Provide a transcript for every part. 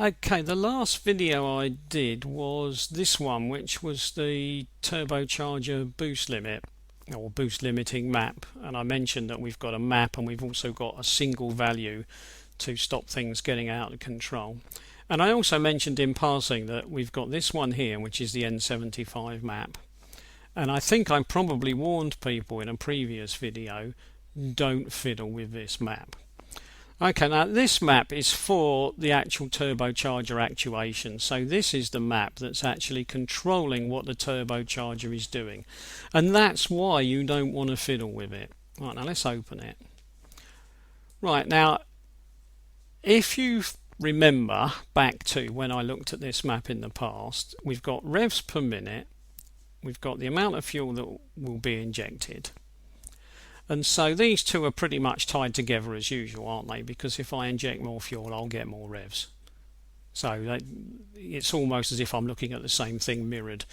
Okay, the last video I did was this one, which was the turbocharger boost limit or boost limiting map, and I mentioned that we've got a map and we've also got a single value to stop things getting out of control. And I also mentioned in passing that we've got this one here, which is the N75 map, and I think I probably warned people in a previous video, don't fiddle with this map. Okay, now this map is for the actual turbocharger actuation. So this is the map that's actually controlling what the turbocharger is doing. And that's why you don't want to fiddle with it. Right, now let's open it. Right, now if you remember back to when I looked at this map in the past, we've got revs per minute, we've got the amount of fuel that will be injected. And so these two are pretty much tied together as usual, aren't they? Because if I inject more fuel, I'll get more revs. So it's almost as if I'm looking at the same thing mirrored.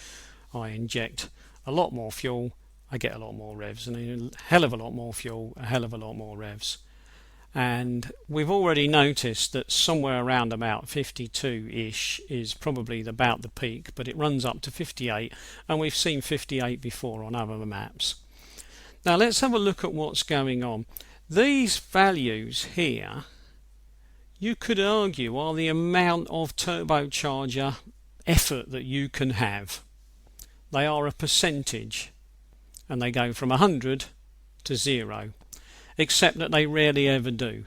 I inject a lot more fuel, I get a lot more revs, and a hell of a lot more fuel, a hell of a lot more revs. And we've already noticed that somewhere around about 52-ish is probably about the peak, but it runs up to 58, and we've seen 58 before on other maps. Now let's have a look at what's going on. These values here, you could argue, are the amount of turbocharger effort that you can have. They are a percentage, and they go from 100 to 0, except that they rarely ever do.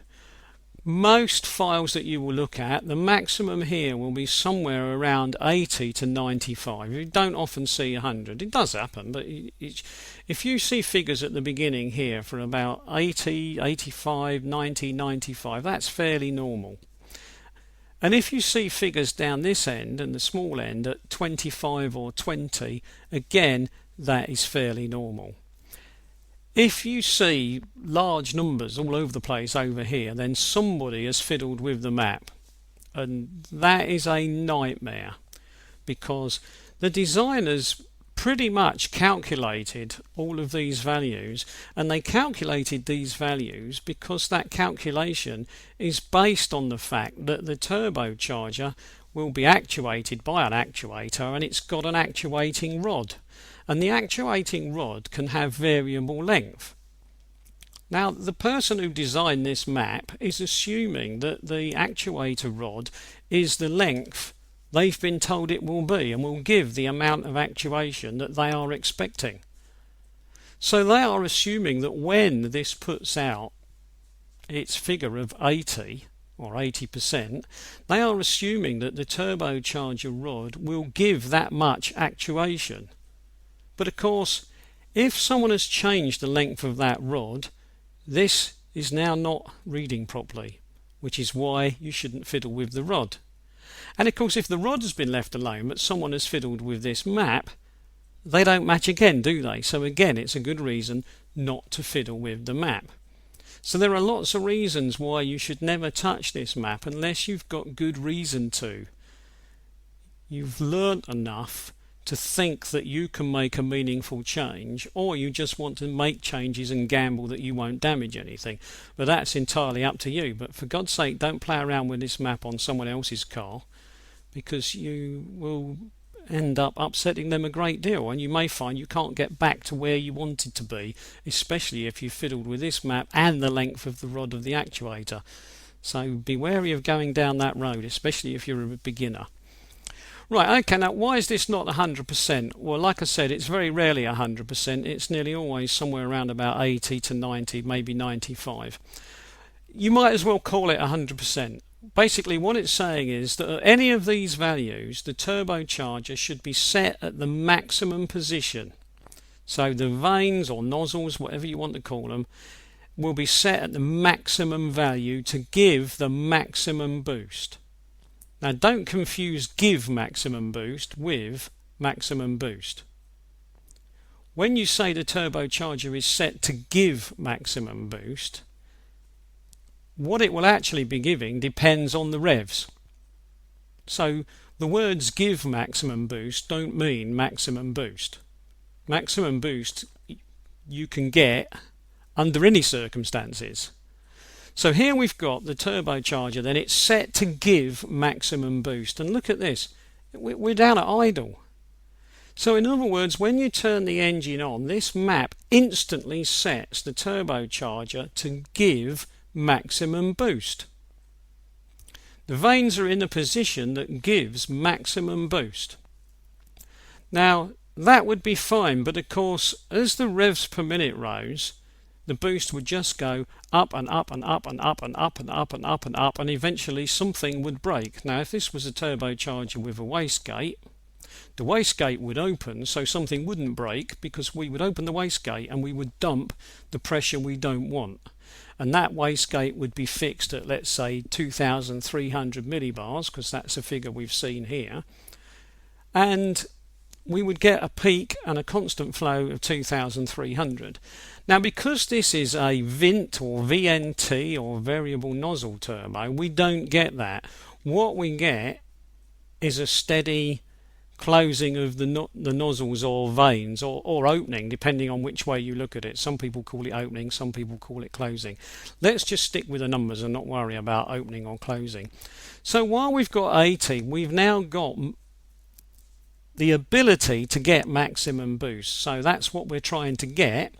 Most files that you will look at, the maximum here will be somewhere around 80 to 95. You don't often see 100. It does happen, but if you see figures at the beginning here for about 80, 85, 90, 95, that's fairly normal. And if you see figures down this end and the small end at 25 or 20, again, that is fairly normal. If you see large numbers all over the place over here, then somebody has fiddled with the map, and that is a nightmare, because the designers pretty much calculated all of these values, and they calculated these values because that calculation is based on the fact that the turbocharger will be actuated by an actuator, and it's got an actuating rod. And the actuating rod can have variable length. Now, the person who designed this map is assuming that the actuator rod is the length they've been told it will be and will give the amount of actuation that they are expecting. So they are assuming that when this puts out its figure of 80 or 80%, they are assuming that the turbocharger rod will give that much actuation. But of course, if someone has changed the length of that rod, this is now not reading properly, which is why you shouldn't fiddle with the rod. And of course, if the rod has been left alone but someone has fiddled with this map, they don't match again, do they? So again, it's a good reason not to fiddle with the map. So there are lots of reasons why you should never touch this map unless you've got good reason to. You've learnt enough to think that you can make a meaningful change, or you just want to make changes and gamble that you won't damage anything. But that's entirely up to you. But for God's sake, don't play around with this map on someone else's car, because you will end up upsetting them a great deal, and you may find you can't get back to where you wanted to be, especially if you fiddled with this map and the length of the rod of the actuator. So be wary of going down that road, especially if you're a beginner. Right, okay, now why is this not 100%? Well, like I said, it's very rarely 100%. It's nearly always somewhere around about 80 to 90, maybe 95. You might as well call it 100%. Basically, what it's saying is that at any of these values, the turbocharger should be set at the maximum position. So the vanes or nozzles, whatever you want to call them, will be set at the maximum value to give the maximum boost. Now, don't confuse give maximum boost with maximum boost. When you say the turbocharger is set to give maximum boost, what it will actually be giving depends on the revs. So the words give maximum boost don't mean maximum boost. Maximum boost you can get under any circumstances. So here we've got the turbocharger, then it's set to give maximum boost. And look at this, we're down at idle. So in other words, when you turn the engine on, this map instantly sets the turbocharger to give maximum boost. The vanes are in a position that gives maximum boost. Now that would be fine, but of course as the revs per minute rose, the boost would just go up and up and up and up and up and up and up and up, and eventually something would break. Now if this was a turbocharger with a wastegate, the wastegate would open so something wouldn't break, because we would open the wastegate and we would dump the pressure we don't want. And that wastegate would be fixed at, let's say, 2,300 millibars, because that's a figure we've seen here. And we would get a peak and a constant flow of 2,300. Now because this is a VINT or VNT or variable nozzle turbo, we don't get that. What we get is a steady closing of the nozzles or vanes, or opening, depending on which way you look at it. Some people call it opening, some people call it closing. Let's just stick with the numbers and not worry about opening or closing. So while we've got 80, we've now got the ability to get maximum boost. So that's what we're trying to get.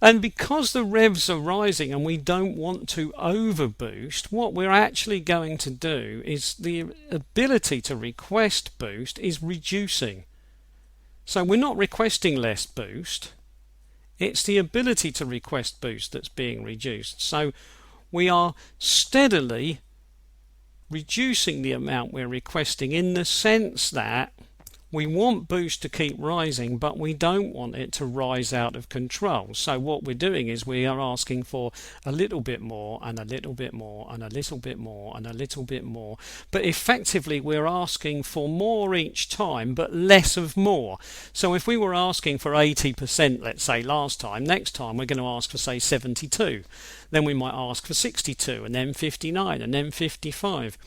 And because the revs are rising and we don't want to overboost, what we're actually going to do is the ability to request boost is reducing. So we're not requesting less boost, it's the ability to request boost that's being reduced. So we are steadily reducing the amount we're requesting, in the sense that we want boost to keep rising, but we don't want it to rise out of control. So what we're doing is we are asking for a little bit more and a little bit more and a little bit more and a little bit more. But effectively we're asking for more each time, but less of more. So if we were asking for 80%, let's say last time, next time we're going to ask for, say, 72. Then we might ask for 62, and then 59, and then 55.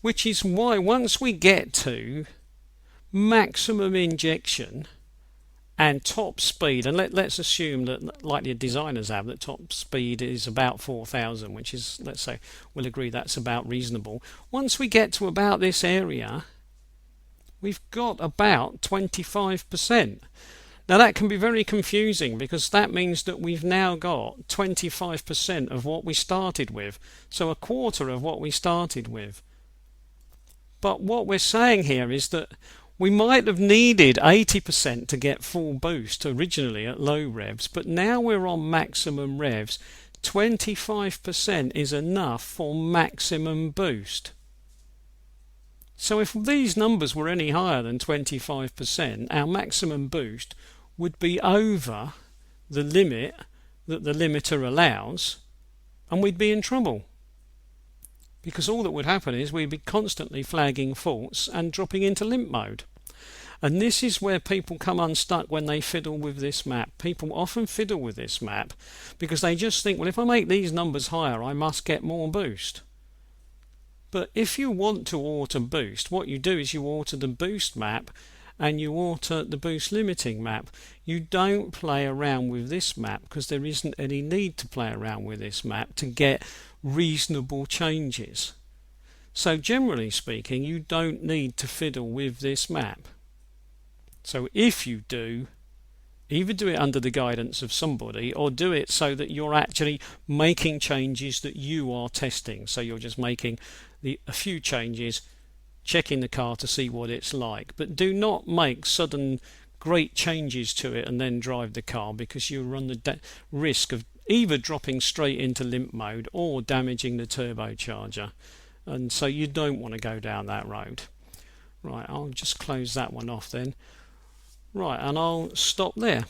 Which is why once we get to maximum injection and top speed, and let's assume that, like the designers have, that top speed is about 4,000, which is, let's say, we'll agree that's about reasonable. Once we get to about this area, we've got about 25%. Now that can be very confusing, because that means that we've now got 25% of what we started with, so a quarter of what we started with. But what we're saying here is that we might have needed 80% to get full boost originally at low revs, but now we're on maximum revs. 25% is enough for maximum boost. So if these numbers were any higher than 25%, our maximum boost would be over the limit that the limiter allows, and we'd be in trouble. Because all that would happen is we'd be constantly flagging faults and dropping into limp mode. And this is where people come unstuck when they fiddle with this map. People often fiddle with this map because they just think, well, if I make these numbers higher, I must get more boost. But if you want to alter boost, what you do is you alter the boost map and you alter the boost limiting map. You don't play around with this map, because there isn't any need to play around with this map to get reasonable changes. So generally speaking, you don't need to fiddle with this map. So if you do, either do it under the guidance of somebody, or do it so that you're actually making changes that you are testing. So you're just making a few changes, checking the car to see what it's like. But do not make sudden great changes to it and then drive the car, because you run the risk of either dropping straight into limp mode or damaging the turbocharger. And so you don't want to go down that road. Right, I'll just close that one off then. Right, and I'll stop there.